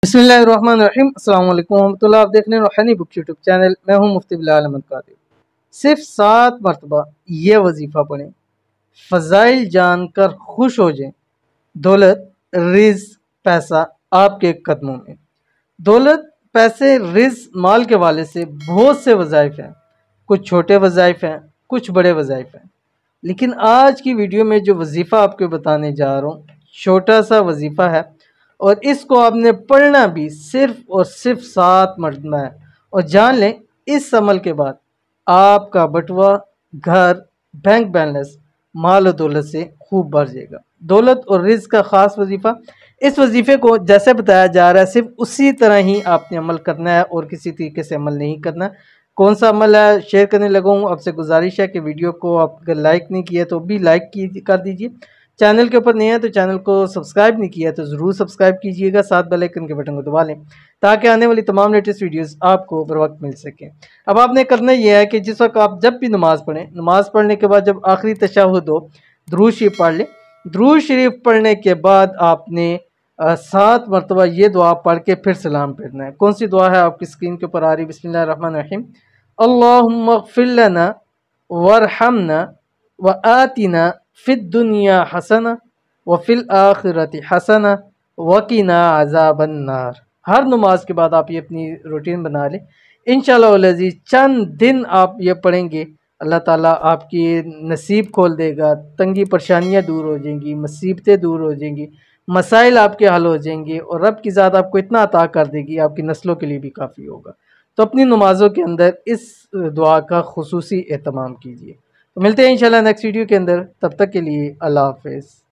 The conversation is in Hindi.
बिस्मिल्लाहिर्रहमानिर्रहीम। अस्सलाम वालेकुम रहमतुल्लाह। आप देख रहे हैं रूहानी बुक यूट्यूब चैनल। मैं हूं मुफ्ती बिलाल अहमद कादिर। सिर्फ 7 मरतबा ये वजीफ़ा पढ़ें, फ़ज़ाइल जानकर खुश हो जाएं। दौलत, रिज़्क़, पैसा आपके कदमों में। दौलत, पैसे, रिज़्क़, माल के वाले से बहुत से वज़ाइफ हैं। कुछ छोटे वज़ाइफ हैं, कुछ बड़े वज़ाइफ हैं। लेकिन आज की वीडियो में जो वजीफ़ा आपको बताने जा रहा हूँ, छोटा सा वजीफ़ा है और इसको आपने पढ़ना भी सिर्फ और सिर्फ 7 मरतबा है। और जान लें, इस अमल के बाद आपका बटुआ, घर, बैंक बैलेंस, माल और दौलत से खूब बढ़ जाएगा। दौलत और रिज़्क़ का ख़ास वजीफ़ा। इस वजीफ़े को जैसे बताया जा रहा है सिर्फ उसी तरह ही आपने अमल करना है और किसी तरीके से अमल नहीं करना। कौन सा अमल है शेयर करने लगा हूँ। आपसे गुजारिश है कि वीडियो को आप अगर लाइक नहीं किया तो भी लाइक कर दीजिए। चैनल के ऊपर नहीं है तो चैनल को सब्सक्राइब नहीं किया तो ज़रूर सब्सक्राइब कीजिएगा। साथ बेल आइकन के बटन को दबा लें ताकि आने वाली तमाम लेटेस्ट वीडियोस आपको बर वक्त मिल सकें। अब आपने करना यह है कि जिस वक्त आप जब भी नमाज़ पढ़ें, नमाज़ पढ़ने के बाद जब आखिरी तशहुद हो, दुरूद शरीफ पढ़ लें। दुरूद शरीफ पढ़ने के बाद आपने 7 मरतबा ये दुआ पढ़ के फिर सलाम फिरना है। कौन सी दुआ है आपकी स्क्रीन के ऊपर आ रही। बिस्मिल्लाहिर्रहमानिर्रहीम। अल्लाहुम्मा अग़फ़िर लना वरहमना व आतिना फ़िद दुनिया हसना व फ़िल आखिरति हसना वक़िना अज़ाबन नार। हर नमाज के बाद आप ये अपनी रूटीन बना लें। इंशाअल्लाह वल अज़ीज़ चंद दिन आप ये पढ़ेंगे, अल्लाह ताला आपकी नसीब खोल देगा, तंगी परेशानियाँ दूर हो जाएंगी, मुसीबतें दूर हो जाएंगी, मसाइल आपके हल हो जाएंगे और रब की ज़ात आपको इतना अता कर देगी आपकी नस्लों के लिए भी काफ़ी होगा। तो अपनी नमाज़ों के अंदर इस दुआ का खुसूसी एहतमाम कीजिए। तो मिलते हैं इंशाल्लाह नेक्स्ट वीडियो के अंदर। तब तक के लिए अल्लाह हाफ़िज़।